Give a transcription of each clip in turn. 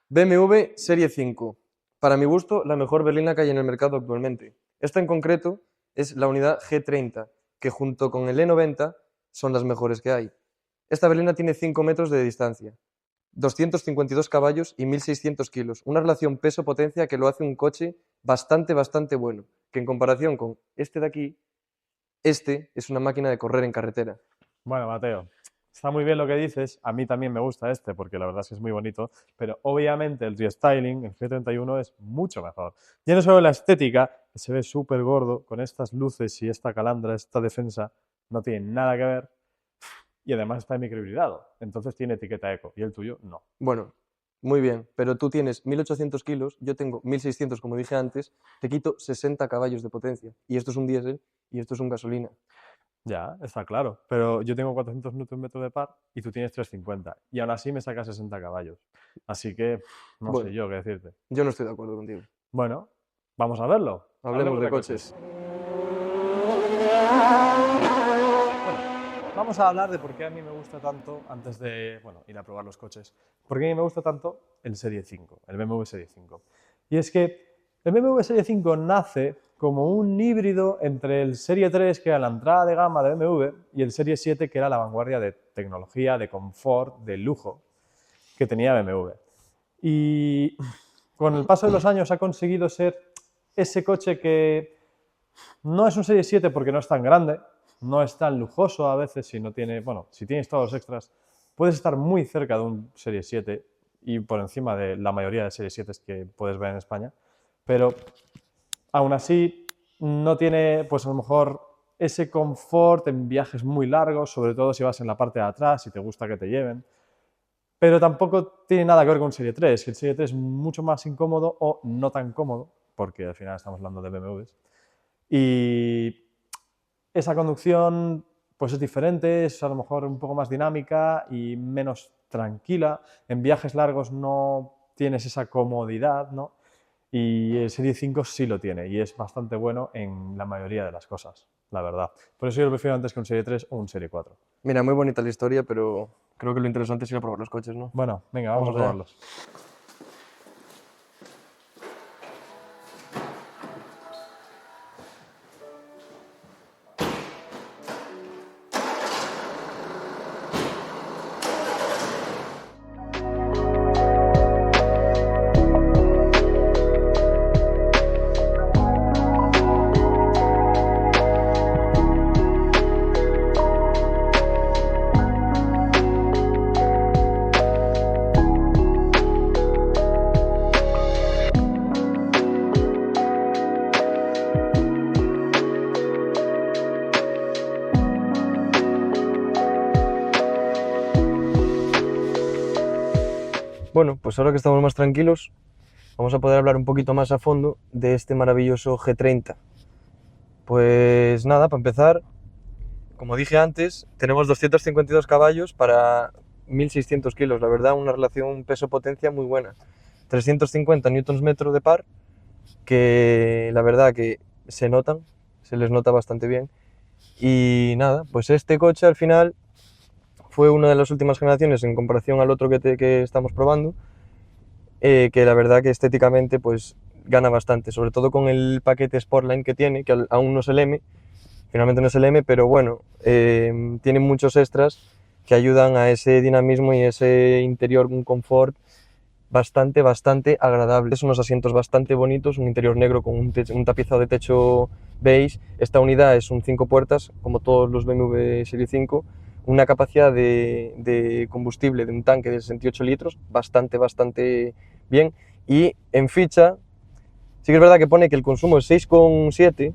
BMW Serie 5. Para mi gusto, la mejor berlina que hay en el mercado actualmente. Esta en concreto es la unidad G30, que junto con el E90 son las mejores que hay. Esta berlina tiene 5 metros de distancia, 252 caballos y 1.600 kilos. Una relación peso-potencia que lo hace un coche bastante bueno. Que en comparación con este de aquí, este es una máquina de correr en carretera. Bueno, Mateo, está muy bien lo que dices. A mí también me gusta este porque la verdad es que es muy bonito, pero obviamente el restyling, el G31, es mucho mejor. Ya no solo la estética, que se ve súper gordo, con estas luces y esta calandra, esta defensa, no tiene nada que ver. Y además está microhibridado, entonces tiene etiqueta eco, y el tuyo no. Bueno, muy bien, pero tú tienes 1.800 kilos, yo tengo 1.600, como dije antes, te quito 60 caballos de potencia. Y esto es un diésel y esto es un gasolina. Ya, está claro, pero yo tengo 400 Nm de par y tú tienes 350, y aún así me sacas 60 caballos. Así que no sé Bueno, yo qué decirte. yo no estoy de acuerdo contigo. Bueno, vamos a verlo. Hablemos Hablemos de de coches. coches. Bueno, vamos a hablar de por qué a mí me gusta tanto, antes de ir a probar los coches, por qué a mí me gusta tanto el Serie 5, el BMW Serie 5. Y es que el BMW Serie 5 nace como un híbrido entre el Serie 3, que era la entrada de gama de BMW, y el Serie 7, que era la vanguardia de tecnología, de confort, de lujo que tenía BMW. Y con el paso de los años ha conseguido ser ese coche que no es un Serie 7 porque no es tan grande, no es tan lujoso a veces si no tiene, bueno, si tienes todos los extras, puedes estar muy cerca de un Serie 7 y por encima de la mayoría de Serie 7 que puedes ver en España, pero aún así no tiene, pues a lo mejor, ese confort en viajes muy largos, sobre todo si vas en la parte de atrás y te gusta que te lleven, pero tampoco tiene nada que ver con Serie 3, que el Serie 3 es mucho más incómodo o no tan cómodo, porque al final estamos hablando de BMWs, y esa conducción pues es diferente, es a lo mejor un poco más dinámica y menos tranquila. En viajes largos no tienes esa comodidad, ¿no? Y el Serie 5 sí lo tiene y es bastante bueno en la mayoría de las cosas, la verdad. Por eso yo lo prefiero antes que un Serie 3 o un Serie 4. Mira, muy bonita la historia, pero creo que lo interesante es ir a probar los coches, ¿no? Bueno, venga, vamos a Vamos allá. probarlos. Bueno, pues ahora que estamos más tranquilos, vamos a poder hablar un poquito más a fondo de este maravilloso G30. Pues nada, para empezar, como dije antes, tenemos 252 caballos para 1.600 kilos, la verdad, una relación peso-potencia muy buena. 350 Nm de par, que la verdad que se notan, se les nota bastante bien. Y nada, pues este coche al final fue una de las últimas generaciones en comparación al otro que estamos probando, que la verdad que estéticamente pues gana bastante, sobre todo con el paquete Sportline que tiene, que aún no es el M, finalmente no es el M, pero bueno, tiene muchos extras que ayudan a ese dinamismo y ese interior, un confort bastante agradable. Son unos asientos bastante bonitos, un interior negro con un tapizado de techo beige. Esta unidad es un 5 puertas, como todos los BMW Serie 5, una capacidad de combustible de un tanque de 68 litros, bastante bien. Y en ficha, sí que es verdad que pone que el consumo es 6,7,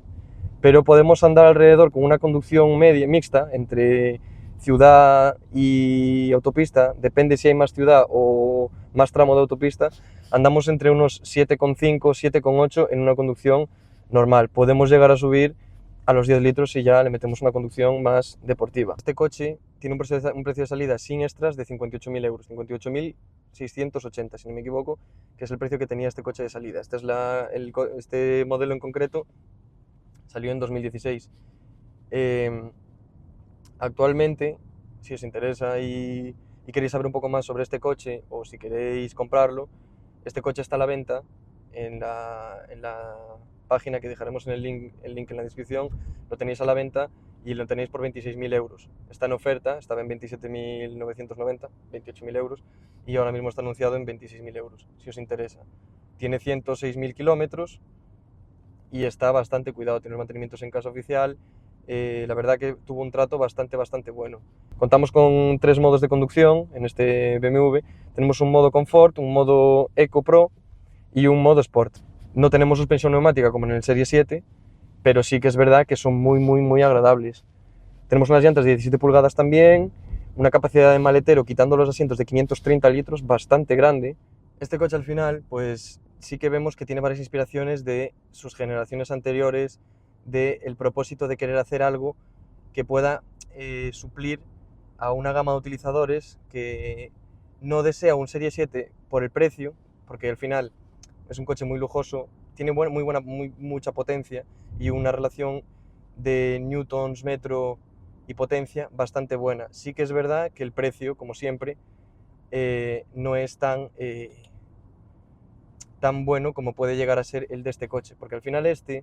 pero podemos andar alrededor con una conducción media, mixta, entre ciudad y autopista, depende si hay más ciudad o más tramo de autopista, andamos entre unos 7,5, 7,8 en una conducción normal. Podemos llegar a subir a los 10 litros y ya le metemos una conducción más deportiva. Este coche tiene un precio de salida sin extras de 58.000 euros, 58.680 si no me equivoco, que es el precio que tenía este coche de salida. Este modelo en concreto salió en 2016. Actualmente, si os interesa y queréis saber un poco más sobre este coche o si queréis comprarlo, Este coche está a la venta en la página que dejaremos en el link en la descripción, lo tenéis a la venta y lo tenéis por 26.000 euros. Está en oferta, estaba en 27.990, 28.000 euros, y ahora mismo está anunciado en 26.000 euros, si os interesa. Tiene 106.000 kilómetros y está bastante cuidado, tiene los mantenimientos en casa oficial. La verdad que tuvo un trato bastante bueno. Contamos con 3 modos de conducción en este BMW. Tenemos un modo Confort, un modo Eco Pro y un modo Sport. No tenemos suspensión neumática como en el Serie 7, pero sí que es verdad que son muy agradables. Tenemos unas llantas de 17 pulgadas también, una capacidad de maletero, quitando los asientos, de 530 litros, bastante grande. Este coche al final, pues sí que vemos que tiene varias inspiraciones de sus generaciones anteriores, del propósito de querer hacer algo que pueda suplir a una gama de utilizadores que no desea un Serie 7 por el precio, porque al final es un coche muy lujoso, tiene mucha potencia y una relación de newtons, metro y potencia bastante buena. Sí que es verdad que el precio, como siempre, no es tan bueno como puede llegar a ser el de este coche, porque al final este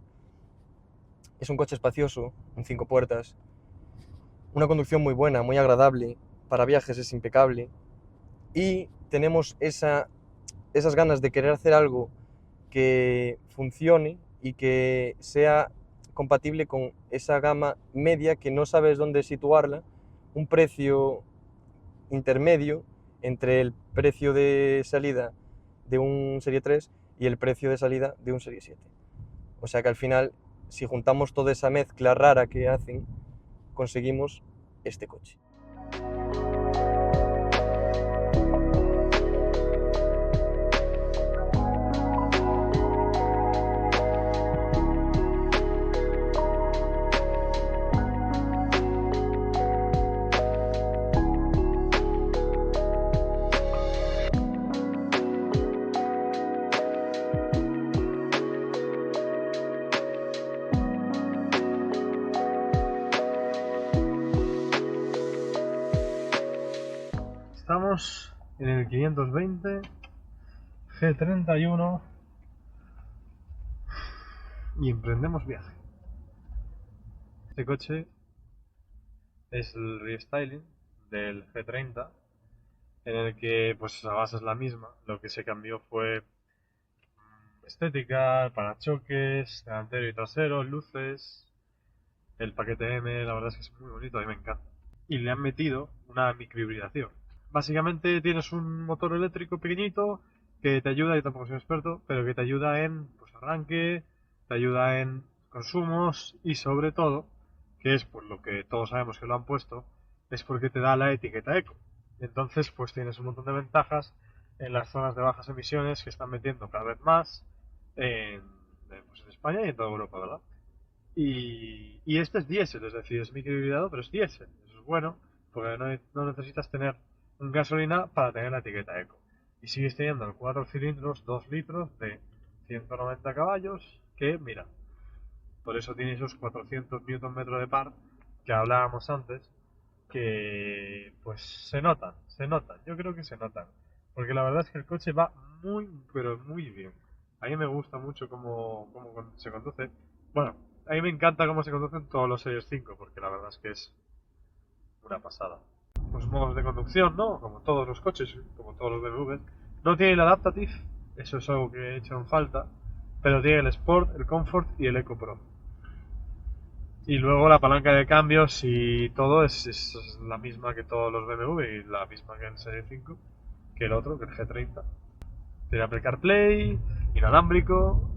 es un coche espacioso, en 5 puertas, una conducción muy buena, muy agradable, para viajes es impecable, y tenemos esas ganas de querer hacer algo que funcione y que sea compatible con esa gama media que no sabes dónde situarla, un precio intermedio entre el precio de salida de un Serie 3 y el precio de salida de un Serie 7. O sea que al final, si juntamos toda esa mezcla rara que hacen, conseguimos este coche. Estamos en el 520 G31 y emprendemos viaje. Este coche es el restyling del G30, en el que pues la base es la misma. Lo que se cambió fue estética, parachoques, delantero y trasero, luces, el paquete M. La verdad es que es muy bonito, a mí me encanta. Y le han metido una microhibridación. Básicamente tienes un motor eléctrico pequeñito que te ayuda, yo tampoco soy experto, pero que te ayuda en pues, arranque, te ayuda en consumos y sobre todo, que es por lo que todos sabemos que lo han puesto, es porque te da la etiqueta eco. Entonces pues tienes un montón de ventajas en las zonas de bajas emisiones que están metiendo cada vez más pues en España y en toda Europa, ¿verdad? Y este es diésel, es decir, es microhibridado, pero es diésel. Eso es bueno, porque no necesitas tener un gasolina para tener la etiqueta eco. Y sigues teniendo el 4 cilindros, 2 litros de 190 caballos, que mira, por eso tiene esos 400 Nm de par que hablábamos antes, que pues se notan, yo creo que se notan. Porque la verdad es que el coche va muy, pero muy bien. A mí me gusta mucho cómo se conduce. Bueno, a mí me encanta cómo se conducen todos los Series 5, porque la verdad es que es una pasada. Los modos de conducción, ¿no? Como todos los coches, como todos los BMW. No tiene el Adaptative, eso es algo que he hecho en falta, pero tiene el Sport, el Comfort y el Eco Pro. Y luego la palanca de cambios y todo es la misma que todos los BMW y la misma que el Serie 5, que el otro, que el G30. Tiene Apple CarPlay, inalámbrico,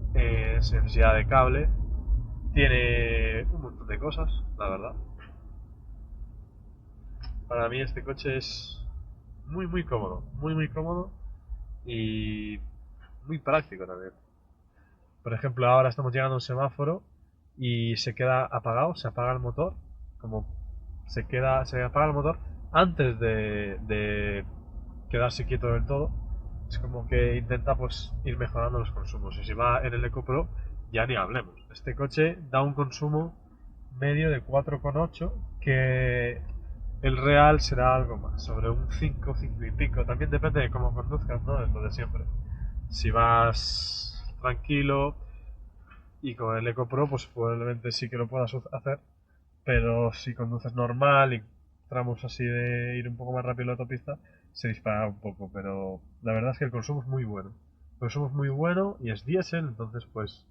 sin necesidad de cable. Tiene un montón de cosas, la verdad. Para mí este coche es muy cómodo, muy cómodo y muy práctico también. Por ejemplo, ahora estamos llegando a un semáforo y se queda apagado, se apaga el motor, como se apaga el motor antes de quedarse quieto del todo. Es como que intenta pues ir mejorando los consumos. Y si va en el Eco Pro, ya ni hablemos. Este coche da un consumo medio de 4,8, que el real será algo más, sobre un 5 y pico. También depende de cómo conduzcas, ¿no? Es lo de siempre. Si vas tranquilo y con el Eco Pro, pues probablemente sí que lo puedas hacer, pero si conduces normal y tramos así de ir un poco más rápido en la autopista, se dispara un poco, pero la verdad es que el consumo es muy bueno. El consumo es muy bueno y es diésel, entonces pues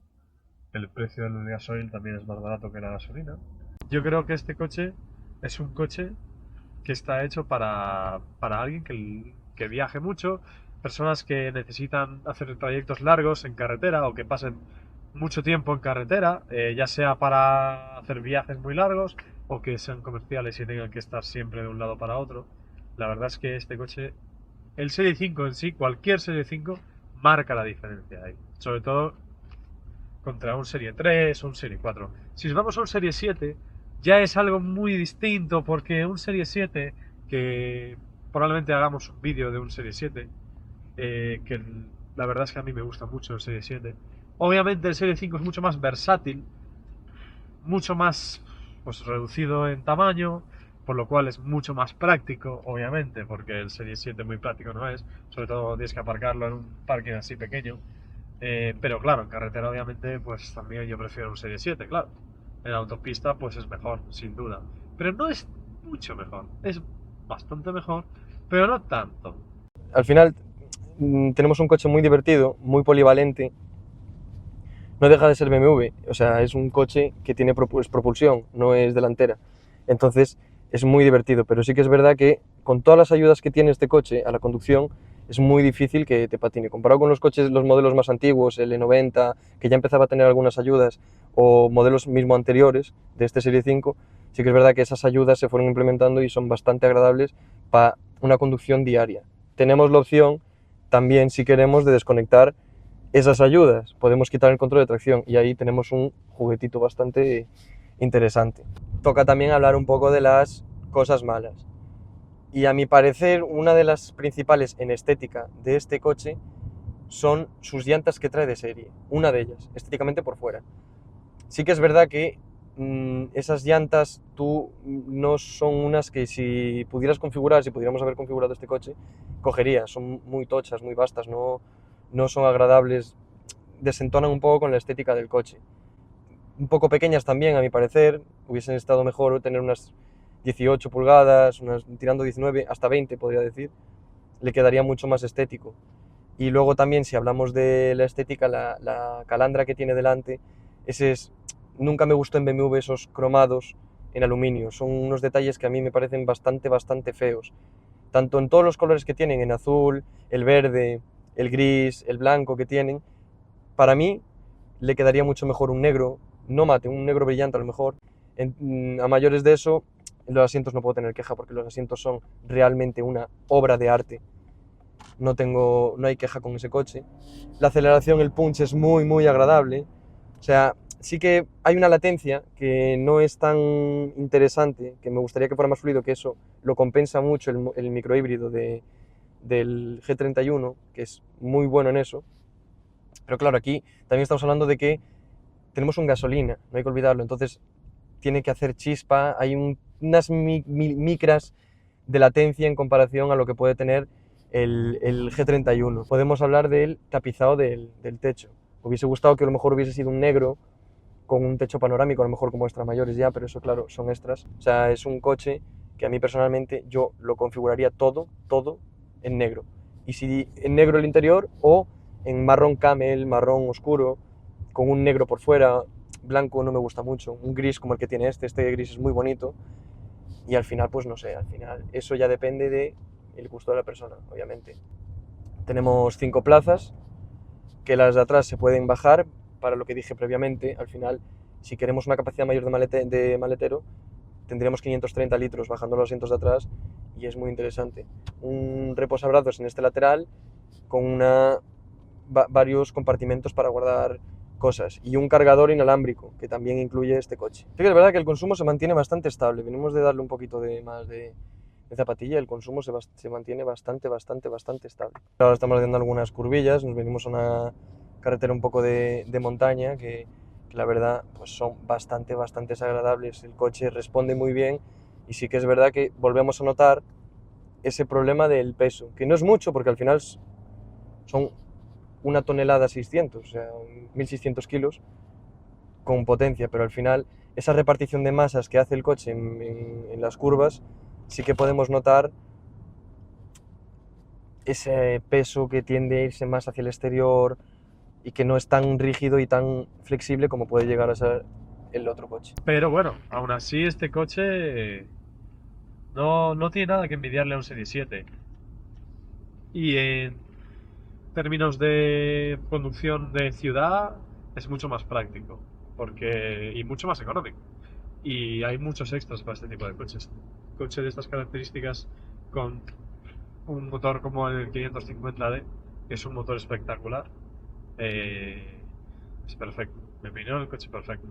el precio del gasoil también es más barato que la gasolina. Yo creo que este coche es un coche que está hecho para alguien que viaje mucho, personas que necesitan hacer trayectos largos en carretera o que pasen mucho tiempo en carretera, ya sea para hacer viajes muy largos o que sean comerciales y tengan que estar siempre de un lado para otro. La verdad es que este coche, el Serie 5 en sí, cualquier Serie 5, marca la diferencia ahí. Sobre todo contra un Serie 3 o un Serie 4. Si nos vamos a un Serie 7, ya es algo muy distinto porque un Serie 7, que probablemente hagamos un vídeo de un Serie 7, que la verdad es que a mí me gusta mucho el Serie 7. Obviamente el Serie 5 es mucho más versátil, mucho más pues, reducido en tamaño, por lo cual es mucho más práctico, obviamente, porque el Serie 7 muy práctico no es, sobre todo tienes que aparcarlo en un parking así pequeño. Pero claro, en carretera obviamente pues también yo prefiero un Serie 7, claro. En autopista pues es mejor, sin duda. Pero no es mucho mejor, es bastante mejor, pero no tanto. Al final tenemos un coche muy divertido, muy polivalente. No deja de ser BMW, o sea, es un coche que tiene propulsión, no es delantera. Entonces es muy divertido, pero sí que es verdad que con todas las ayudas que tiene este coche a la conducción, es muy difícil que te patine. Comparado con los coches, los modelos más antiguos, el E90, que ya empezaba a tener algunas ayudas, o modelos mismo anteriores de este Serie 5, sí que es verdad que esas ayudas se fueron implementando y son bastante agradables para una conducción diaria. Tenemos la opción también, si queremos, de desconectar esas ayudas. Podemos quitar el control de tracción y ahí tenemos un juguetito bastante interesante. Toca también hablar un poco de las cosas malas. Y a mi parecer, una de las principales en estética de este coche son sus llantas que trae de serie. Una de ellas, estéticamente por fuera. Sí que es verdad que esas llantas tú no son unas que si pudieras configurar, si pudiéramos haber configurado este coche, cogerías. Son muy tochas, muy vastas, no son agradables, desentonan un poco con la estética del coche. Un poco pequeñas también, a mi parecer, hubiesen estado mejor tener unas 18 pulgadas, tirando 19, hasta 20 podría decir, le quedaría mucho más estético. Y luego también, si hablamos de la estética, la calandra que tiene delante, nunca me gustó en BMW esos cromados en aluminio, son unos detalles que a mí me parecen bastante feos, tanto en todos los colores que tienen, en azul, el verde, el gris, el blanco que tienen. Para mí le quedaría mucho mejor un negro, no mate, un negro brillante a lo mejor. A mayores de eso, los asientos no puedo tener queja porque los asientos son realmente una obra de arte. No hay queja con ese coche. La aceleración, el punch es muy agradable. O sea, sí que hay una latencia que no es tan interesante, que me gustaría que fuera más fluido, que eso lo compensa mucho el microhíbrido del G31, que es muy bueno en eso. Pero claro, aquí también estamos hablando de que tenemos un gasolina, no hay que olvidarlo, entonces tiene que hacer chispa, hay unas micras de latencia en comparación a lo que puede tener el G31. Podemos hablar del tapizado del techo. Me hubiese gustado que a lo mejor hubiese sido un negro con un techo panorámico, a lo mejor como extra mayores ya, pero eso claro, son extras. O sea, es un coche que a mí personalmente yo lo configuraría todo en negro. Y si en negro el interior o en marrón camel, marrón oscuro, con un negro por fuera, blanco no me gusta mucho, un gris como el que tiene este gris es muy bonito. Y al final, pues no sé, al final eso ya depende del gusto de la persona, obviamente. Tenemos 5 plazas, que las de atrás se pueden bajar, para lo que dije previamente, al final, si queremos una capacidad mayor de maletero, tendríamos 530 litros bajando los asientos de atrás y es muy interesante. Un reposabrazos en este lateral con varios compartimentos para guardar cosas y un cargador inalámbrico que también incluye este coche. Sí que es verdad que el consumo se mantiene bastante estable, venimos de darle un poquito más de zapatilla, el consumo se mantiene bastante estable. Ahora estamos haciendo algunas curvillas, nos venimos a una carretera un poco de montaña que la verdad pues son bastante agradables, el coche responde muy bien y sí que es verdad que volvemos a notar ese problema del peso, que no es mucho porque al final son 1 tonelada 600, o sea, 1600 kilos con potencia, pero al final esa repartición de masas que hace el coche en las curvas, sí que podemos notar ese peso que tiende a irse más hacia el exterior y que no es tan rígido y tan flexible como puede llegar a ser el otro coche. Pero bueno, aún así este coche no tiene nada que envidiarle a un Serie 7. Y en términos de conducción de ciudad es mucho más práctico y mucho más económico. Y hay muchos extras para este tipo de coches. Coche de estas características con un motor como el 550D, que es un motor espectacular, es perfecto. En mi opinión, el coche perfecto.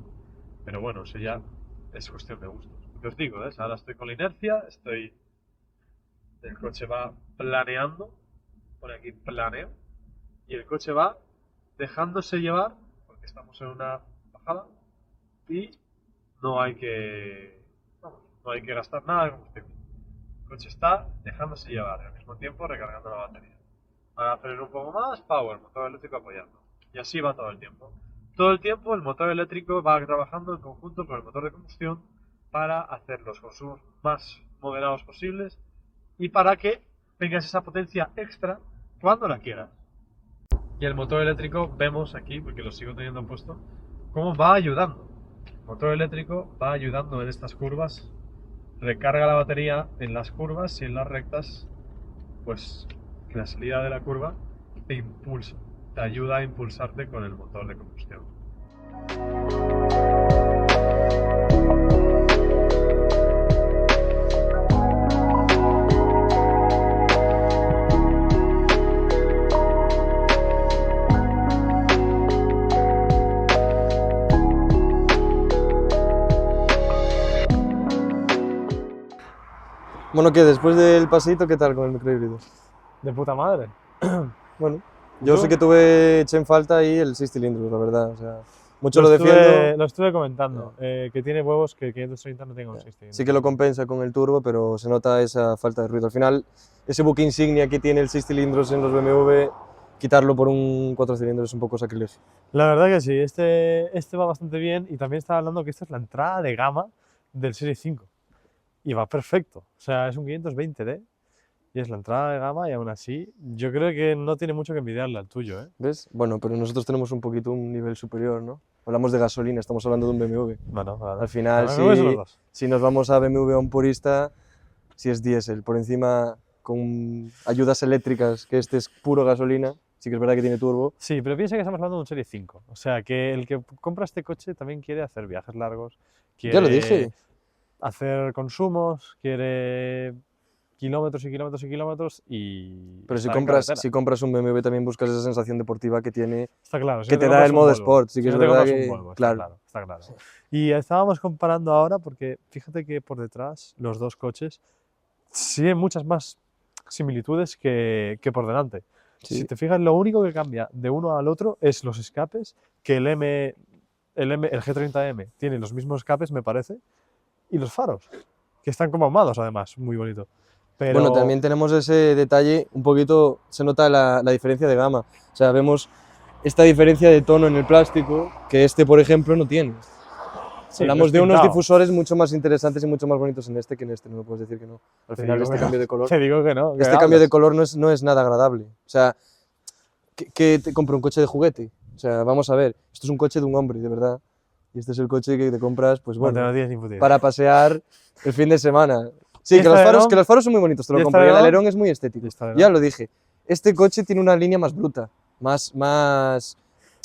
Pero bueno, eso ya es cuestión de gustos. Lo que os digo, ¿ves? Ahora estoy con la inercia, el coche va planeando, pone aquí planeo, y el coche va dejándose llevar, porque estamos en una bajada, y no hay que gastar nada de combustible. El coche está dejándose llevar y al mismo tiempo recargando la batería. Para acelerar un poco más, power, motor eléctrico apoyando. Y así va todo el tiempo. Todo el tiempo el motor eléctrico va trabajando en conjunto con el motor de combustión para hacer los consumos más moderados posibles y para que tengas esa potencia extra cuando la quieras. Y el motor eléctrico, vemos aquí, porque lo sigo teniendo puesto, cómo va ayudando. El motor eléctrico va ayudando en estas curvas, recarga la batería en las curvas y en las rectas, pues que la salida de la curva te impulsa, te ayuda a impulsarte con el motor de combustión. Bueno, que después del paseíto, ¿qué tal con el microhíbrido? De puta madre. Bueno, yo sí que eché en falta ahí el 6 cilindros, la verdad. O sea, mucho lo estuve, defiendo. Lo estuve comentando, que tiene huevos que el 530 no tenga un 6 cilindros. Sí que lo compensa con el turbo, pero se nota esa falta de ruido. Al final, ese buque insignia que tiene el 6 cilindros en los BMW, quitarlo por un 4 cilindros es un poco sacrilegio. La verdad que sí, este va bastante bien y también estaba hablando que esta es la entrada de gama del Serie 5 y va perfecto. O sea, es un 520D y es la entrada de gama y aún así yo creo que no tiene mucho que envidiarle al tuyo, ¿eh? ¿Ves? Bueno, pero nosotros tenemos un poquito un nivel superior, ¿no? Hablamos de gasolina, estamos hablando de un BMW. Bueno, vale. Al final, si nos vamos a BMW a un purista, si es diésel, por encima con ayudas eléctricas, que este es puro gasolina, sí que es verdad que tiene turbo. Sí, pero piensa que estamos hablando de un Serie 5. O sea, que el que compra este coche también quiere hacer viajes largos, quiere Ya lo dije. hacer consumos, quiere kilómetros y kilómetros y kilómetros y... Pero estar en carretera. si compras un BMW también buscas esa sensación deportiva que tiene, Está claro, si que no te te da compras el un modo Volvo, Sport, sí que si es no te verdad compras un que, Volvo, claro. está claro. Y estábamos comparando ahora porque fíjate que por detrás los dos coches siguen muchas más similitudes que por delante. Sí. Si te fijas, lo único que cambia de uno al otro es los escapes, que el G30M tiene los mismos escapes, me parece, y los faros, que están como ahumados además, muy bonito. Pero... Bueno, también tenemos ese detalle, un poquito se nota la diferencia de gama. O sea, vemos esta diferencia de tono en el plástico que este, por ejemplo, no tiene. Sí, hablamos de unos difusores mucho más interesantes y mucho más bonitos en este que en este, no me puedes decir que no. Al final este cambio de color... Te digo que no. Este cambio de color no es nada agradable. O sea, que te compro un coche de juguete. O sea, vamos a ver, esto es un coche de un hombre, de verdad. Y este es el coche que te compras, pues bueno, para pasear el fin de semana. Sí, que los faros son muy bonitos, te lo compro. Y el alerón es muy estético. Ya lo dije. Este coche tiene una línea más bruta, más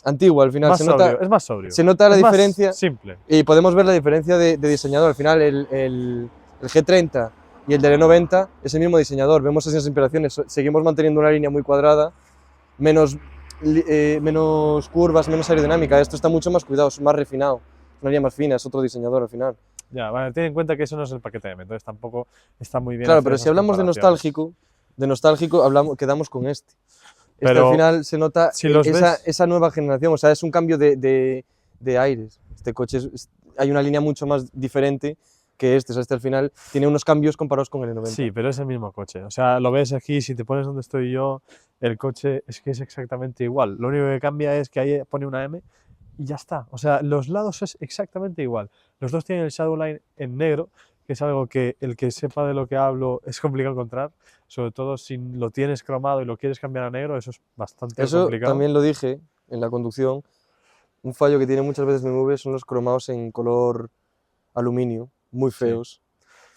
antigua al final. Es más sobrio. Se nota la diferencia. Simple. Y podemos ver la diferencia de diseñador. Al final, el G30 y el del E90 es el mismo diseñador. Vemos esas inspiraciones. Seguimos manteniendo una línea muy cuadrada, menos curvas, menos aerodinámica. Esto está mucho más cuidado, es más refinado. Una línea más fina, es otro diseñador al final. Ya, vale, ten en cuenta que eso no es el paquete M, entonces tampoco está muy bien. Claro, pero si hablamos de nostálgico quedamos con este. Pero al final se nota si esa nueva generación, o sea, es un cambio de aires. Este coche hay una línea mucho más diferente, que este. O sea, este al final tiene unos cambios comparados con el E90. Sí, pero es el mismo coche. O sea, lo ves aquí, si te pones donde estoy yo, el coche es que es exactamente igual. Lo único que cambia es que ahí pone una M y ya está. O sea, los lados es exactamente igual. Los dos tienen el Shadowline en negro, que es algo que el que sepa de lo que hablo es complicado encontrar. Sobre todo si lo tienes cromado y lo quieres cambiar a negro, eso es bastante Eso complicado. también lo dije en la conducción. Un fallo que tiene muchas veces BMW son los cromados en color aluminio, muy feos,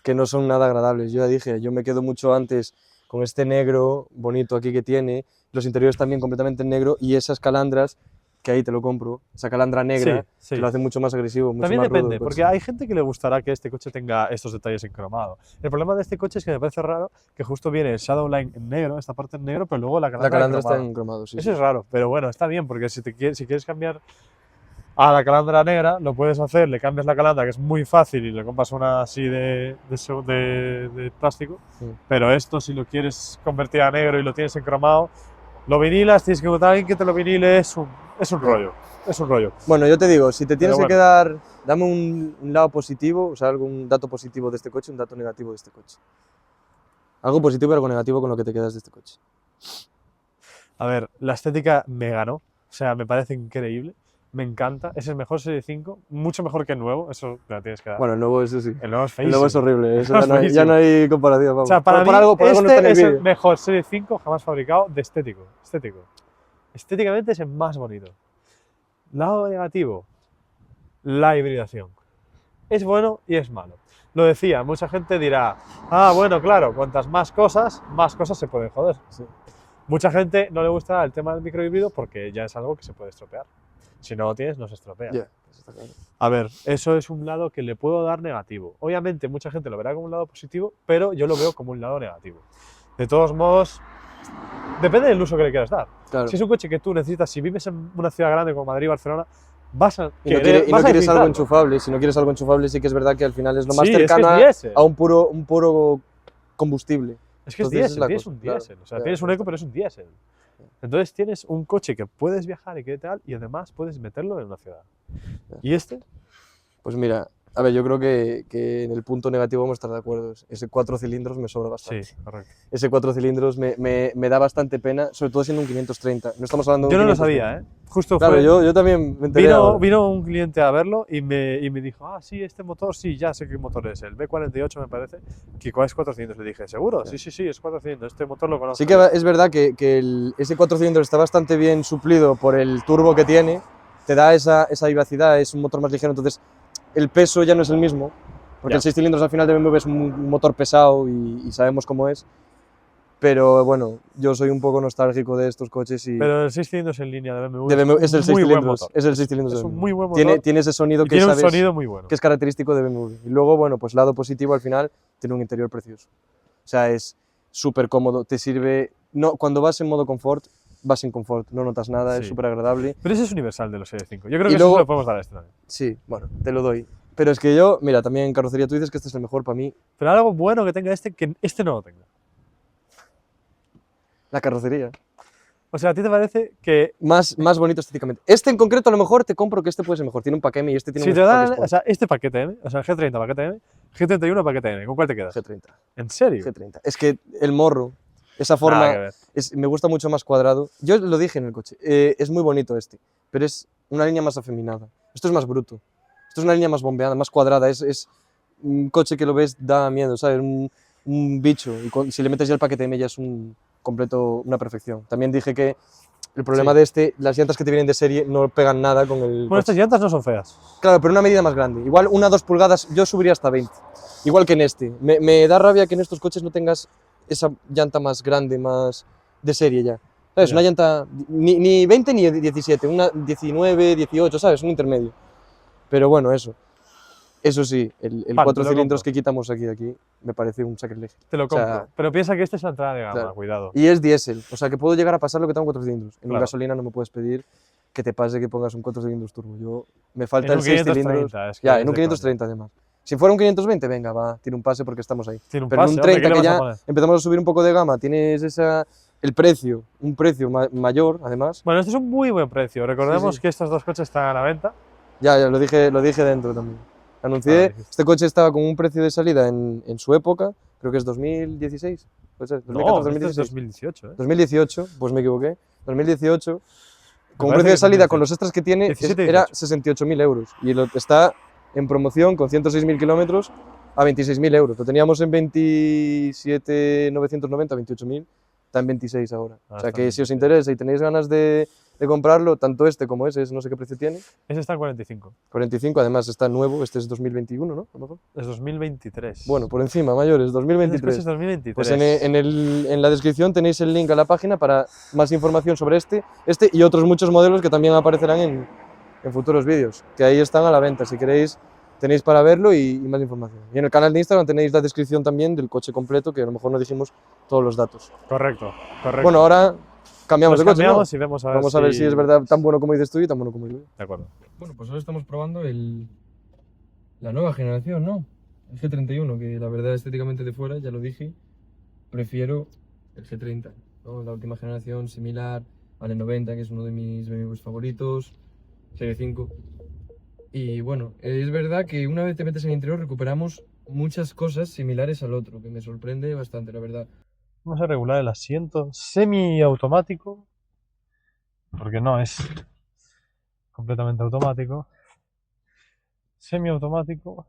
que no son nada agradables. Yo ya dije, yo me quedo mucho antes con este negro bonito aquí que tiene, los interiores también completamente en negro y esas calandras, que ahí te lo compro, esa calandra negra, Sí. que lo hace mucho más agresivo, mucho También más rudo depende, el coche. porque hay gente que le gustará que este coche tenga estos detalles en cromado. El problema de este coche es que me parece raro que justo viene el Shadowline en negro, esta parte en negro, pero luego la La calandra calandra en está cromado. en cromado, sí. Eso es raro, pero bueno, está bien, porque si quieres cambiar a la calandra negra, lo puedes hacer, le cambias la calandra, que es muy fácil, y le compras una así de plástico, pero esto, si lo quieres convertir a negro y lo tienes en cromado, lo vinilas, tienes que encontrar a alguien que te lo vinile, es un rollo, es un rollo. Bueno, yo te digo, si te tienes Pero que quedar, dame un lado positivo, o sea, algún dato positivo de este coche, un dato negativo de este coche. Algo positivo y algo negativo con lo que te quedas de este coche. A ver, la estética me ganó, o sea, me parece increíble, me encanta, es el mejor Serie 5, mucho mejor que el nuevo, eso te la tienes que dar. Bueno, el nuevo, eso sí. El nuevo es El feísimo. nuevo es horrible, eso El nuevo es ya no hay comparación. Vamos. O sea, para mí, algo no está en el es el vídeo. mejor Serie 5 jamás fabricado de estético. Estéticamente es el más bonito. Lado negativo, la hibridación. Es bueno y es malo. Lo decía, mucha gente dirá, ah, bueno, claro, cuantas más cosas se pueden joder. Sí. Mucha gente no le gusta el tema del microhíbrido porque ya es algo que se puede estropear. Si no lo tienes, no se estropea. Ya, eso está claro. A ver, eso es un lado que le puedo dar negativo. Obviamente, mucha gente lo verá como un lado positivo, pero yo lo veo como un lado negativo. De todos modos, depende del uso que le quieras dar. Claro. Si es un coche que tú necesitas, si vives en una ciudad grande como Madrid, Barcelona, vas a Y no, querer, y vas no a quieres algo necesitarlo. enchufable, si no quieres algo enchufable sí que es verdad que al final es lo más Sí, es que es cercano diésel. a un puro combustible. Es que es Entonces, diésel, la tienes cosa, un claro. diésel. O sea, Ya, tienes un ya eco, está. pero es un diésel. Entonces tienes un coche que puedes viajar y que tal, y además puedes meterlo en una ciudad. Ya. ¿Y este? Pues mira, a ver, yo creo que en el punto negativo vamos a estar de acuerdo. Ese 4 cilindros me sobra bastante. Sí, correcto. Ese 4 cilindros me da bastante pena, sobre todo siendo un 530. No estamos hablando de Yo un no lo 530. sabía, ¿eh? Justo Claro, fue... yo también me enteré ahora. Vino un cliente a verlo y me dijo, ah, sí, este motor, sí, ya sé qué motor es, el B48 me parece, que es 4 cilindros. Le dije, ¿seguro? Sí, es 4 cilindros, este motor lo conozco. Sí que es verdad que ese 4 cilindros está bastante bien suplido por el turbo que tiene, te da esa vivacidad, es un motor más ligero, entonces el peso ya no es el mismo, porque Ya. el 6 cilindros al final de BMW es un motor pesado y sabemos cómo es. Pero bueno, yo soy un poco nostálgico de estos coches y Pero el 6 cilindros en línea de BMW, es el 6 muy buen cilindros, motor. es el 6 cilindros Es de un BMW. muy buen motor. Tiene ese sonido y que tiene un sabes sonido muy bueno. que es característico de BMW. Y luego, bueno, pues lado positivo al final, tiene un interior precioso. O sea, es súper cómodo, te sirve, no, cuando vas en modo confort, vas en confort, no notas nada, es Sí. súper agradable. Pero ese es universal de los Serie 5. Yo creo Y que luego- eso se lo podemos dar a este también. Sí, bueno, te lo doy. Pero es que yo, mira, también en carrocería tú dices que este es el mejor para mí. Pero algo bueno que tenga este, que este no lo tenga. La carrocería. O sea, ¿a ti te parece que Más bonito estéticamente. Este en concreto a lo mejor te compro que este puede ser mejor. Tiene un paquete M y este tiene si un te paquete dan, Sport. o sea, este paquete M, o sea, el G30 paquete M, G31 paquete M, ¿con cuál te quedas? G30. ¿En serio? G30. Es que el morro, esa Nada forma, que ver. me gusta mucho más cuadrado. Yo lo dije en el coche, es muy bonito este, pero es una línea más afeminada. Esto es más bruto. Esto es una línea más bombeada, más cuadrada. Es un coche que lo ves, da miedo, ¿sabes? Un bicho. Y si le metes ya el paquete M ya es una perfección. También dije que el problema Sí. de este, las llantas que te vienen de serie no pegan nada con el Bueno, coche. estas llantas no son feas. Claro, pero una medida más grande. Igual 2 pulgadas, yo subiría hasta 20. Igual que en este. Me da rabia que en estos coches no tengas esa llanta más grande, más de serie ya. ¿Sabes? Ya. Una llanta ni 20 ni 17, una 19, 18, ¿sabes? Un intermedio. Pero bueno, eso. Eso sí, el Vale, 4 te lo cilindros compro. que quitamos aquí me parece un sacrilegio. Te lo O sea, compro. Pero piensa que este es la entrada de gama, claro. cuidado. Y es diésel, o sea que puedo llegar a pasar lo que tengo 4 cilindros. En Claro. gasolina no me puedes pedir que te pase que pongas un 4 cilindros turbo. Me falta En el un 6 530, cilindros. es que Ya, es en un de 530 además. Si fuera un 520, venga, va, tiene un pase porque estamos ahí. Tiene un Pero pase, en un hombre, 30 ¿qué que le vas a ya poner? empezamos a subir un poco de gama, tienes el precio, un precio mayor además. Bueno, este es un muy buen precio. Recordemos Sí. que estos dos coches están a la venta. Ya, lo dije dentro también. Anuncié, dijiste. este coche estaba con un precio de salida en su época, creo que es 2016, puede ser, 2014, No, este es 2016. 2018, ¿eh? 2018, pues me equivoqué, 2018, con un parece precio que de es salida 2018. con los extras que tiene, 17, era 18. 68.000 euros y está en promoción con 106.000 kilómetros a 26.000 euros. Lo teníamos en 27.990, 28.000, está en 26 ahora. Ah, O sea está en que si os 26. interesa y tenéis ganas de comprarlo, tanto este como ese, no sé qué precio tiene, Ese está en 45. 45, además está nuevo, este es 2021, ¿no? A lo mejor. Es 2023. Bueno, por encima, mayores, Ese coche 2023. es 2023. Pues en la descripción tenéis el link a la página para más información sobre este y otros muchos modelos que también aparecerán en futuros vídeos, que ahí están a la venta, si queréis tenéis para verlo y más información. Y en el canal de Instagram tenéis la descripción también del coche completo, que a lo mejor no dijimos todos los datos. Correcto. Bueno, ahora cambiamos Nos de coche, ¿no? cambiamos y vamos a ver si es verdad tan bueno como dices tú y tan bueno como yo. De acuerdo. Bueno, pues ahora estamos probando la nueva generación, ¿no? El G31, que la verdad estéticamente de fuera, ya lo dije, prefiero el G30, ¿no? La última generación similar al E90, que es uno de mis BMWs favoritos, Serie 5. Y bueno, es verdad que una vez te metes en el interior recuperamos muchas cosas similares al otro, que me sorprende bastante, la verdad. Vamos a regular el asiento semiautomático, porque no es completamente automático. Semiautomático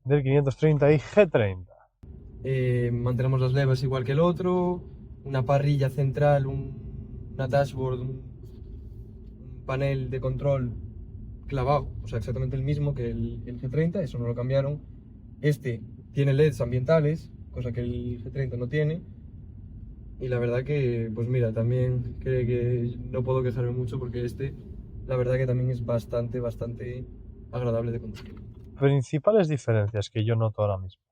del 530i G30. Mantenemos las levas igual que el otro, una parrilla central, una dashboard, un panel de control clavado, o sea, exactamente el mismo que el G30, eso no lo cambiaron. Este tiene LEDs ambientales, cosa que el G30 no tiene. Y la verdad que, pues mira, también creo que no puedo quejarme mucho porque la verdad que también es bastante agradable de conducir. Principales diferencias que yo noto ahora mismo.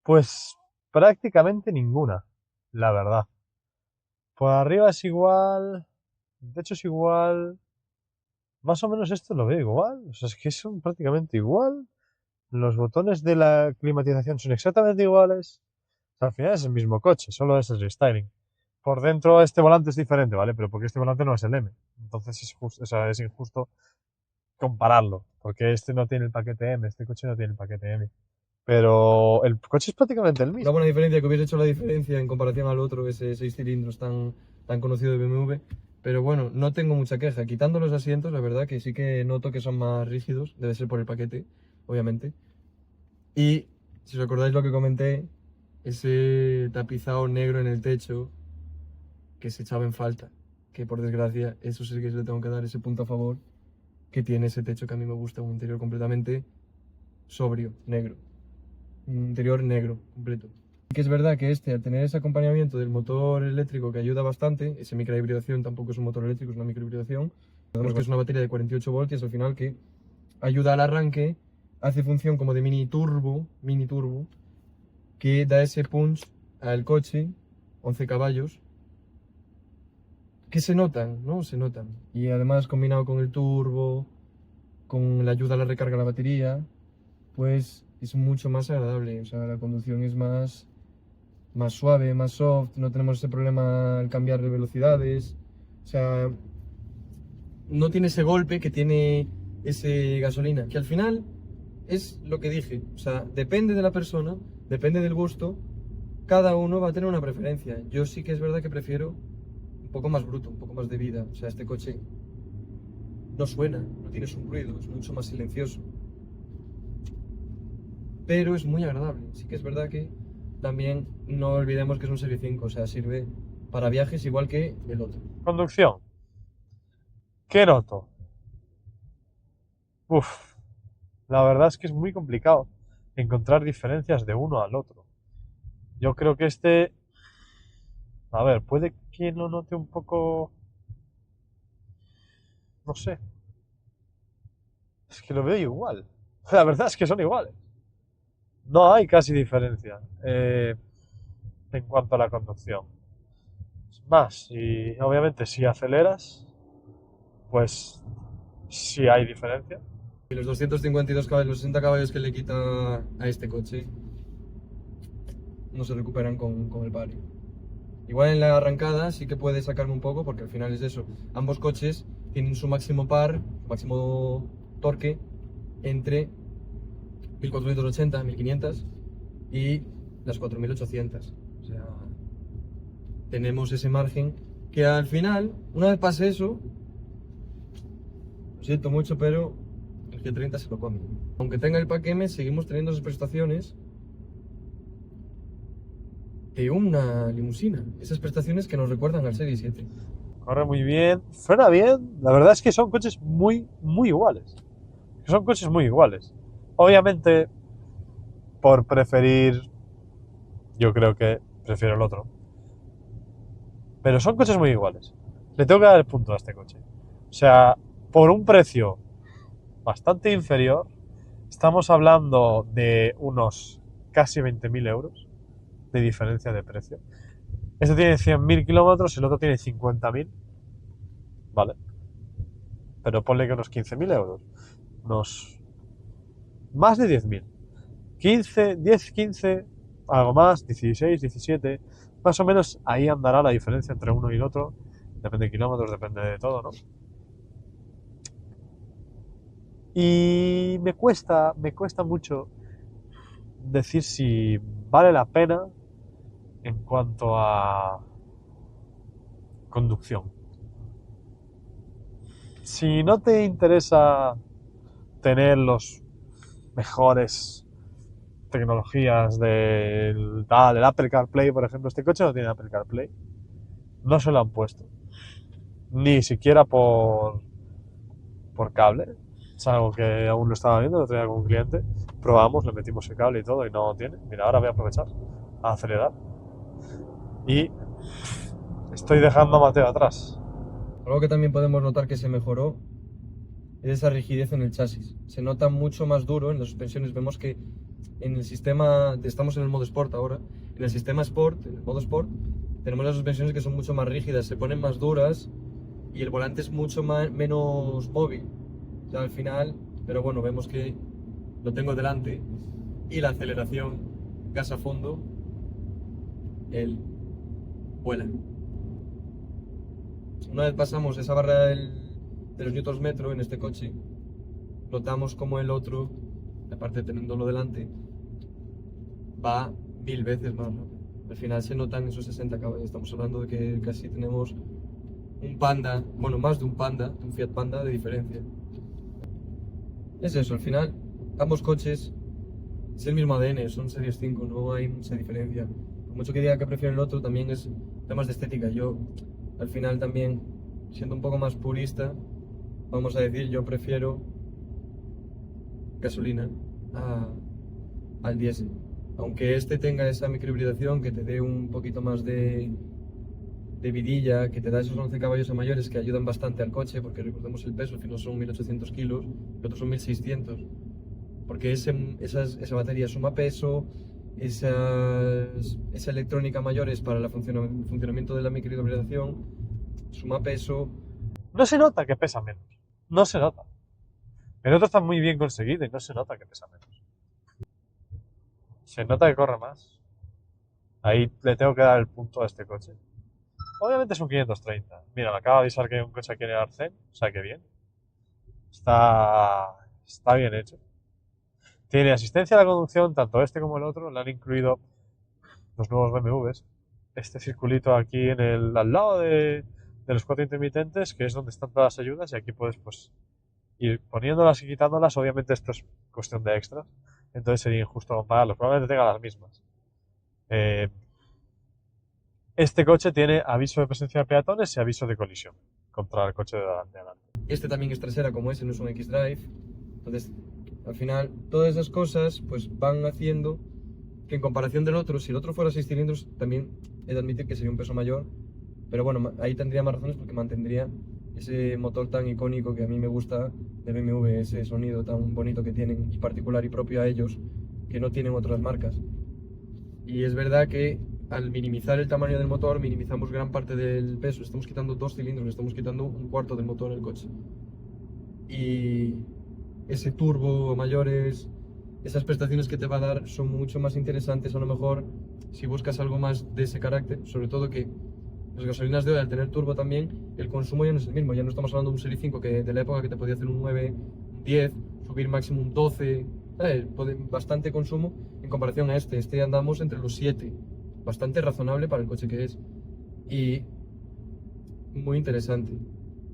Pues prácticamente ninguna, la verdad. Por arriba es igual, el techo es igual, más o menos esto lo veo igual, o sea, es que son prácticamente igual. Los botones de la climatización son exactamente iguales. O sea, al final es el mismo coche, solo es el restyling. Por dentro este volante es diferente, ¿vale? Pero porque este volante no es el M. Entonces es injusto compararlo. Porque este no tiene el paquete M, este coche no tiene el paquete M. Pero el coche es prácticamente el Una mismo. buena diferencia que hubiese hecho la diferencia en comparación al otro, ese 6 cilindros tan conocido de BMW. Pero bueno, no tengo mucha queja. Quitando los asientos, la verdad que sí que noto que son más rígidos. Debe ser por el paquete, obviamente. Y si os acordáis lo que comenté, ese tapizado negro en el techo que se echaba en falta. Que por desgracia, eso sí que le tengo que dar ese punto a favor. Que tiene ese techo que a mí me gusta, un interior completamente sobrio, negro. Un interior negro, completo. Sí que es verdad que al tener ese acompañamiento del motor eléctrico que ayuda bastante, ese microhibridación tampoco es un motor eléctrico, es una microhibridación. Sabemos que es una batería de 48 voltios al final que ayuda al arranque, hace función como de mini turbo, que da ese punch al coche, 11 caballos, que se notan, ¿no? Se notan. Y además combinado con el turbo, con la ayuda a la recarga de la batería, pues es mucho más agradable. O sea, la conducción es más suave, más soft, no tenemos ese problema al cambiar de velocidades. O sea, no tiene ese golpe que tiene ese gasolina, que al final es lo que dije. O sea, depende de la persona, depende del gusto, cada uno va a tener una preferencia. Yo sí que es verdad que prefiero un poco más bruto, un poco más de vida. O sea, este coche no suena, no tienes un ruido, es mucho más silencioso. Pero es muy agradable. Sí que es verdad que también no olvidemos que es un Serie 5, o sea, sirve para viajes igual que el otro. Conducción. ¿Qué noto? Uf, la verdad es que es muy complicado encontrar diferencias de uno al otro. Yo creo que a ver, puede que lo note un poco, no sé. Es que lo veo igual. La verdad es que son iguales. No hay casi diferencia en cuanto a la conducción. Es más, y obviamente si aceleras, pues sí hay diferencia. Y los 252 caballos, los 60 caballos que le quita a este coche no se recuperan con el Palio. Igual en la arrancada sí que puede sacarme un poco porque al final es eso. Ambos coches tienen su máximo par, máximo torque entre 1480, 1500 y las 4800. O sea, tenemos ese margen que al final, una vez pase eso, lo siento mucho, pero el G30 se lo come. Aunque tenga el Pack M, seguimos teniendo esas prestaciones de una limusina. Esas prestaciones que nos recuerdan al Serie 7. Corre muy bien, frena bien. La verdad es que son coches muy iguales. Son coches muy iguales. Obviamente, por preferir, yo creo que prefiero el otro. Pero son coches muy iguales. Le tengo que dar el punto a este coche. O sea, por un precio bastante inferior, estamos hablando de unos casi 20.000 euros de diferencia de precio. Este tiene 100.000 kilómetros, el otro tiene 50.000. Vale. Pero ponle que unos 15.000 euros. Unos más de 10.000. 15, 10, 15, algo más, 16, 17. Más o menos ahí andará la diferencia entre uno y el otro. Depende de kilómetros, depende de todo, ¿no? Y me cuesta mucho decir si vale la pena en cuanto a conducción. Si no te interesa tener los mejores tecnologías del Apple CarPlay, por ejemplo, este coche no tiene Apple CarPlay, no se lo han puesto, ni siquiera por cable. Es algo que aún lo estaba viendo, lo tenía con un cliente, probamos, le metimos el cable y todo y no tiene. Mira, ahora voy a aprovechar a acelerar y estoy dejando a Mateo atrás. Algo que también podemos notar que se mejoró es esa rigidez en el chasis. Se nota mucho más duro en las suspensiones. Vemos que en el sistema, estamos en el modo Sport ahora, en el sistema Sport, en el modo Sport, tenemos las suspensiones que son mucho más rígidas, se ponen más duras y el volante es mucho menos móvil. O sea, al final, pero bueno, vemos que lo tengo delante y la aceleración, gas a fondo, él vuela. Una vez pasamos esa barrera de los newtons metro en este coche, notamos como el otro, aparte de teniéndolo delante, va 1000 veces más rápido. Al final se notan esos 60 caballos. Estamos hablando de que casi tenemos un Panda, bueno, más de un Fiat Panda de diferencia. Es eso, al final, ambos coches es el mismo ADN, son Series 5, no hay mucha diferencia. Por mucho que diga que prefiero el otro, también es temas de estética. Yo, al final, también, siendo un poco más purista, vamos a decir, yo prefiero gasolina al diésel. Aunque este tenga esa microhibridación que te dé un poquito más de vidilla, que te da esos 11 caballos a mayores que ayudan bastante al coche, porque recordemos el peso, al final son 1800 kilos, y otros son 1600. Porque esa batería suma peso, esa electrónica mayores para el funcionamiento de la microhibridación suma peso. No se nota que pesa menos, no se nota. El otro está muy bien conseguido y no se nota que pesa menos. Se nota que corre más. Ahí le tengo que dar el punto a este coche. Obviamente es un 530. Mira, me acaba de avisar que hay un coche aquí en el Arcén, o sea que bien. Está bien hecho. Tiene asistencia a la conducción, tanto este como el otro. Le han incluido los nuevos BMWs. Este circulito aquí al lado de los 4 intermitentes, que es donde están todas las ayudas, y aquí puedes pues ir poniéndolas y quitándolas. Obviamente esto es cuestión de extras, entonces sería injusto compararlos. Probablemente tenga las mismas. Este coche tiene aviso de presencia de peatones y aviso de colisión contra el coche de adelante. Este también es trasera como ese, no es un X-Drive. Entonces, al final, todas esas cosas pues van haciendo que en comparación del otro, si el otro fuera 6 cilindros, también he de admitir que sería un peso mayor. Pero bueno, ahí tendría más razones porque mantendría ese motor tan icónico que a mí me gusta de BMW, ese sonido tan bonito que tienen y particular y propio a ellos, que no tienen otras marcas. Y es verdad que al minimizar el tamaño del motor, minimizamos gran parte del peso. Estamos quitando 2 cilindros, estamos quitando un cuarto del motor del coche. Y ese turbo mayores, esas prestaciones que te va a dar son mucho más interesantes a lo mejor si buscas algo más de ese carácter, sobre todo que las gasolinas de hoy, al tener turbo también, el consumo ya no es el mismo. Ya no estamos hablando de un Serie 5 que de la época que te podía hacer un 9, un 10, subir máximo un 12, bastante consumo en comparación a este. Este andamos entre los 7, bastante razonable para el coche que es. Y muy interesante.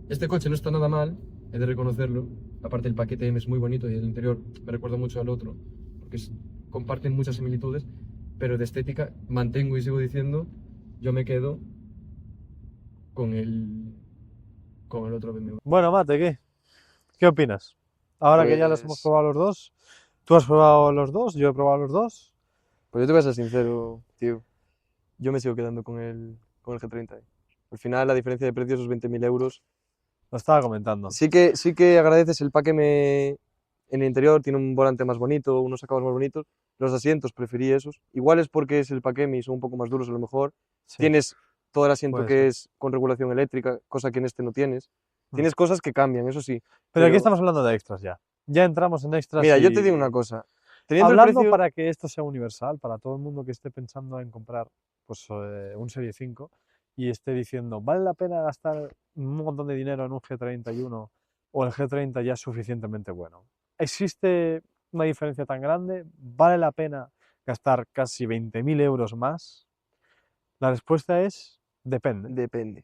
Este coche no está nada mal, he de reconocerlo. Aparte el paquete M es muy bonito y el interior me recuerda mucho al otro, porque comparten muchas similitudes, pero de estética mantengo y sigo diciendo, yo me quedo con el otro BMW. Bueno, Mate, ¿qué opinas? Ahora que ya los hemos Pues, probado los dos, tú has probado los dos, yo he probado los dos. pues yo te voy a ser sincero, tío. Yo me sigo quedando con el G30. Al final, la diferencia de precios, esos 20.000 euros, Lo estaba comentando. sí que agradeces el pack en el interior, tiene un volante más bonito, unos acabados más bonitos. Los asientos preferí esos. Igual es porque es el pack M y son un poco más duros a lo mejor. Sí, Tienes todo el asiento puede que ser. es con regulación eléctrica, cosa que en este no tienes. Tienes cosas que cambian, eso sí. Pero aquí Pero estamos hablando de extras ya. Ya entramos en extras mira, y... yo te digo una cosa. Teniendo el Hablando precio, para que esto sea universal, para todo el mundo que esté pensando en comprar pues, un Serie 5 y esté diciendo, ¿vale la pena gastar un montón de dinero en un G31 o el G30 ya es suficientemente bueno? ¿Existe una diferencia tan grande? ¿Vale la pena gastar casi 20.000 euros más? La respuesta es, depende.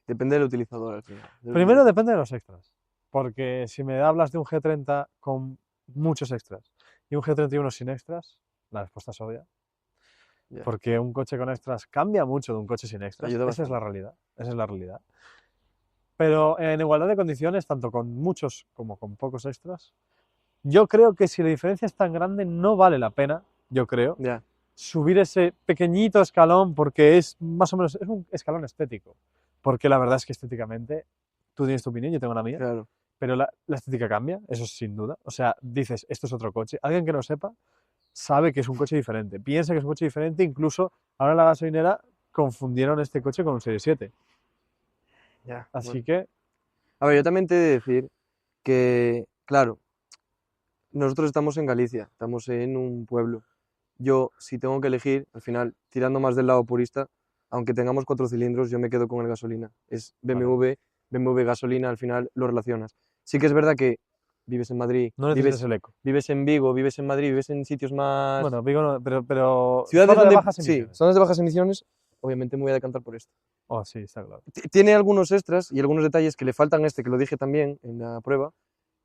depende del utilizador al final. Primero depende de los extras, porque si me hablas de un G30 con muchos extras y un G31 sin extras, la respuesta es obvia. Ya, Porque un coche con extras cambia mucho de un coche sin extras. ayuda Esa es la bastante. realidad. Esa es la realidad. Pero en igualdad de condiciones, tanto con muchos como con pocos extras, yo creo que si la diferencia es tan grande, no vale la pena, yo creo, Ya, subir ese pequeñito escalón porque es más o menos, es un escalón estético. Porque la verdad es que estéticamente, tú tienes tu opinión, yo tengo la mía, claro. pero la estética cambia, eso sin duda. O sea, dices, esto es otro coche. Alguien que no sepa sabe que es un coche diferente, piensa que es un coche diferente, incluso ahora en la gasolinera confundieron este coche con un Serie 7. Ya, Así bueno. que, A ver, yo también te he de decir que, claro, nosotros estamos en Galicia, estamos en un pueblo. Yo, si tengo que elegir, al final, tirando más del lado purista, aunque tengamos 4 cilindros, yo me quedo con el gasolina. Es claro, BMW gasolina, al final lo relacionas. Sí que es verdad que vives en Madrid, no necesitas el eco. vives en Vigo, vives en Madrid, vives en sitios más... Bueno, digo, no, pero Ciudades zona de donde, bajas sí, emisiones. zonas de bajas emisiones, obviamente me voy a decantar por esto. Oh, sí, está claro. Tiene algunos extras y algunos detalles que le faltan a este, que lo dije también en la prueba.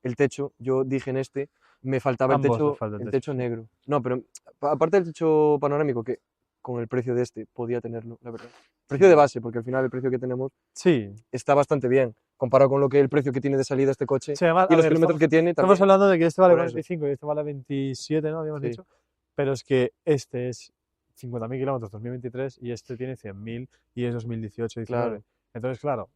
El techo, yo dije en este, me faltaba Ambos les falta el el techo, techo sí. negro. No, pero aparte del techo panorámico, que con el precio de este podía tenerlo, la verdad. Precio de base, porque al final el precio que tenemos Sí, está bastante bien, comparado con lo que el precio que tiene de salida este coche sí, además, y a los ver, kilómetros que tiene estamos también. hablando de que este vale Por eso, 45 y este vale 27, ¿no? Habíamos sí, dicho. Pero es que este es 50.000 kilómetros 2023 y este tiene 100.000 y es 2018-19. claro. Entonces, claro,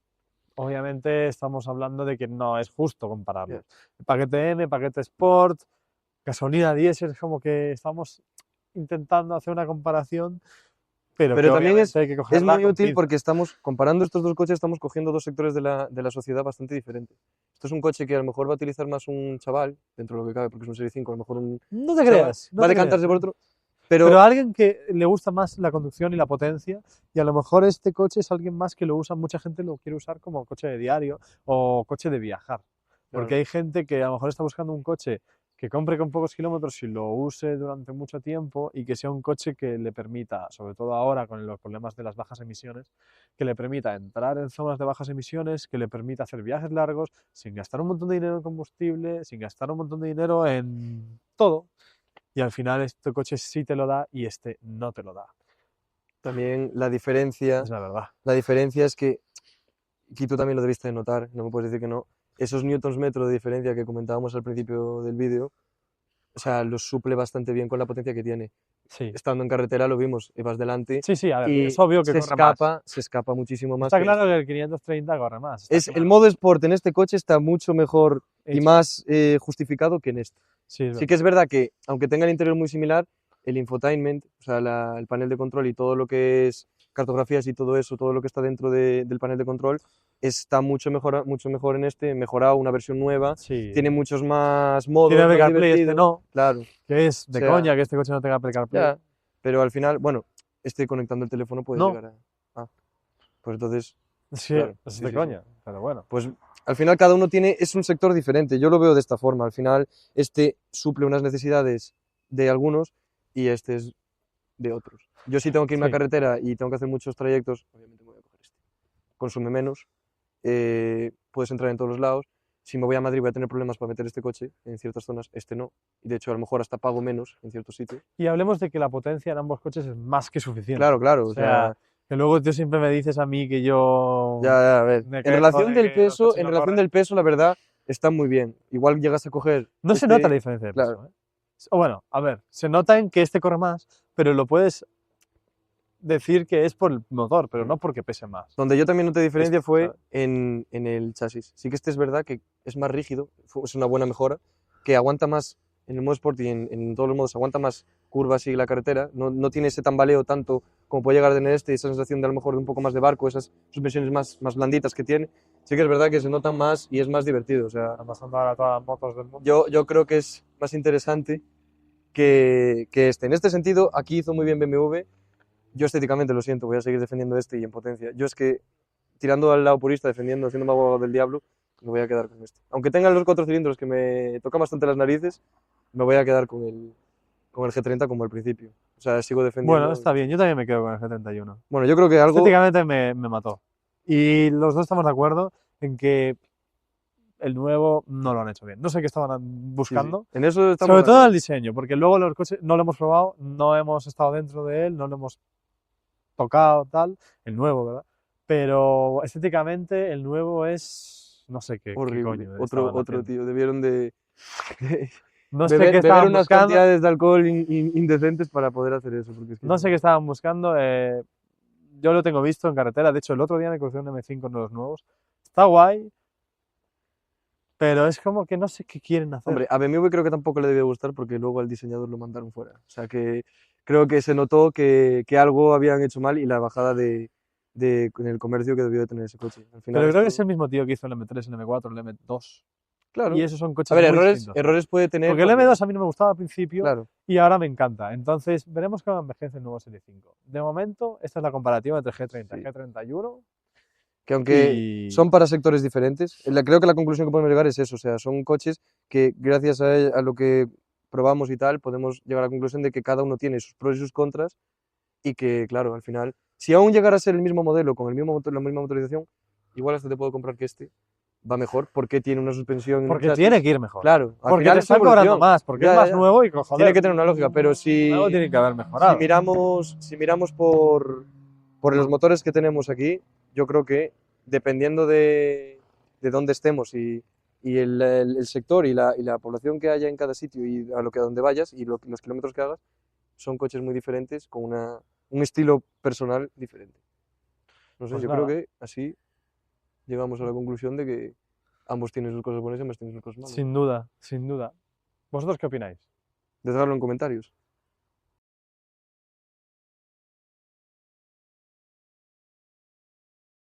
obviamente estamos hablando de que no es justo Ya. compararlos. Paquete M, paquete Sport, gasolina diésel, es como que estamos intentando hacer una comparación, pero que Pero también obviamente hay que es cogerla muy con útil porque pinzas. estamos, comparando estos dos coches, estamos cogiendo dos sectores de la sociedad bastante diferentes. Esto es un coche que a lo mejor va a utilizar más un chaval, dentro de lo que cabe, porque es un Serie 5, a lo mejor un No te chaval creas, no va a te creas. decantarse por otro, Pero pero a alguien que le gusta más la conducción y la potencia, y a lo mejor este coche es alguien más que lo usa, mucha gente lo quiere usar como coche de diario o coche de viajar. Porque claro, hay gente que a lo mejor está buscando un coche que compre con pocos kilómetros y lo use durante mucho tiempo y que sea un coche que le permita, sobre todo ahora con los problemas de las bajas emisiones, que le permita entrar en zonas de bajas emisiones, que le permita hacer viajes largos sin gastar un montón de dinero en combustible, sin gastar un montón de dinero en todo. Y al final este coche sí te lo da y este no te lo da. también Es la verdad. la diferencia es que, y tú también lo debiste de notar, no me puedes decir que no, esos newtons metro de diferencia que comentábamos al principio del vídeo, o sea, los suple bastante bien con la potencia que tiene. Sí. Estando en carretera lo vimos, vas delante Sí, sí, a ver, es y obvio que corre más. se escapa muchísimo más Está que claro este. que el 530 corre más, está El claro. modo Sport en este coche está mucho mejor y Hecho. más justificado que en este. Sí, es Sí verdad. que es verdad que, aunque tenga el interior muy similar, el infotainment, o sea, el panel de control y todo lo que es cartografías y todo eso, todo lo que está dentro del panel de control, está mucho mejor en este, mejorado, una versión nueva, Sí. tiene muchos más Tiene modos, Apple más CarPlay, este divertido, no, claro, o que es de sea, coña que este coche no tenga Apple CarPlay. ya, pero al final, bueno, este conectando el teléfono puedes No, llegar a... Ah, pues entonces, Sí, Claro, es sí, de sí, sí. coña, pero bueno. Pues al final cada uno es un sector diferente. Yo lo veo de esta forma. Al final este suple unas necesidades de algunos y este es de otros. Yo si tengo que irme a Sí. carretera y tengo que hacer muchos trayectos, obviamente me voy a coger este. Consume menos, puedes entrar en todos los lados. Si me voy a Madrid voy a tener problemas para meter este coche en ciertas zonas, este no. Y de hecho a lo mejor hasta pago menos en ciertos sitios. Y hablemos de que la potencia en ambos coches es más que suficiente. Claro, claro, O o sea, sea, que luego tú siempre me dices a mí que yo ya, a ver. me En quejo relación de del que los peso, coches en no relación corren. del peso, la verdad, está muy bien. Igual llegas a coger No se nota la diferencia de claro, peso, ¿eh? O bueno, a ver, se nota en que este corre más, pero lo puedes decir que es por el motor, pero no porque pese más. donde yo también noté diferencia fue ¿sabes? en el chasis. Sí que este es verdad que es más rígido, es una buena mejora, que aguanta más en el modo Sport y en todos los modos, aguanta más curvas y la carretera, no tiene ese tambaleo tanto como puede llegar a tener este, esa sensación de a lo mejor de un poco más de barco, esas suspensiones más blanditas que tiene. Sí que es verdad que se nota más y es más divertido. O sea, Están pasando ahora todas las motos del mundo. yo creo que es más interesante que este. En este sentido, aquí hizo muy bien BMW. Yo estéticamente lo siento, voy a seguir defendiendo este y en potencia. Yo es que, tirando al lado purista, defendiendo, haciendo abogado del diablo, me voy a quedar con este. Aunque tengan los 4 cilindros que me tocan bastante las narices, me voy a quedar con el G30 como al principio. O sea, sigo Bueno, defendiendo. está bien, yo también me quedo con el G31. Bueno, yo creo que algo. Estéticamente me mató. Y los dos estamos de acuerdo en que el nuevo no lo han hecho bien. No sé qué estaban Sí, sí. buscando. En eso estamos Sobre de todo acuerdo. el diseño, porque luego los coches no lo hemos probado, no hemos estado dentro de él, no lo hemos tocado, tal. El nuevo, ¿verdad? Pero estéticamente el nuevo es. No sé qué Horrible. coño Otro, estaban otro haciendo. tío. Debieron de No sé qué beber estaban unas buscando. cantidades de alcohol indecentes para poder hacer eso. Porque es que No sé qué estaban buscando. Yo lo tengo visto en carretera. De hecho, el otro día me crucé un M5 de los nuevos. Está guay, pero es como que no sé qué quieren hacer. Hombre, a BMW creo que tampoco le debió gustar porque luego al diseñador lo mandaron fuera. O sea que creo que se notó que algo habían hecho mal y la bajada en el comercio que debió de tener ese coche. Al final Pero creo que es esto, el mismo tío que hizo el M3, el M4, el M2. Y claro. esos son A coches ver, muy errores, distintos, ¿eh? errores puede tener Porque el también. M2 a mí no me gustaba al principio Claro. y ahora me encanta. Entonces, veremos cómo envejece el nuevo Serie 5. De momento, esta es la comparativa entre G30 y Sí. G31. Que aunque Y son para sectores diferentes, creo que la conclusión que podemos llegar es eso. O sea, son coches que gracias a lo que probamos y tal, podemos llegar a la conclusión de que cada uno tiene sus pros y sus contras y que, claro, al final, si aún llegara a ser el mismo modelo, con el mismo motor, la misma motorización, igual hasta te puedo comprar que este va mejor porque tiene una suspensión y un porque tiene chasis. que ir mejor. Claro, al Porque final te es su están cobrando evolución. más, porque es Ya, más ya. nuevo y Tiene joder, que tener una lógica, pero algo tiene que haber mejorado. si miramos por los motores que tenemos aquí, yo creo que dependiendo de dónde estemos y el sector y la población que haya en cada sitio y a donde vayas y los kilómetros que hagas, son coches muy diferentes con un estilo personal diferente. No sé, Pues yo creo nada, que así llegamos a la conclusión de que ambos tienen sus cosas buenas y ambos tienen sus cosas malas. sin duda, sin duda. ¿Vosotros qué opináis? Dejadlo en comentarios.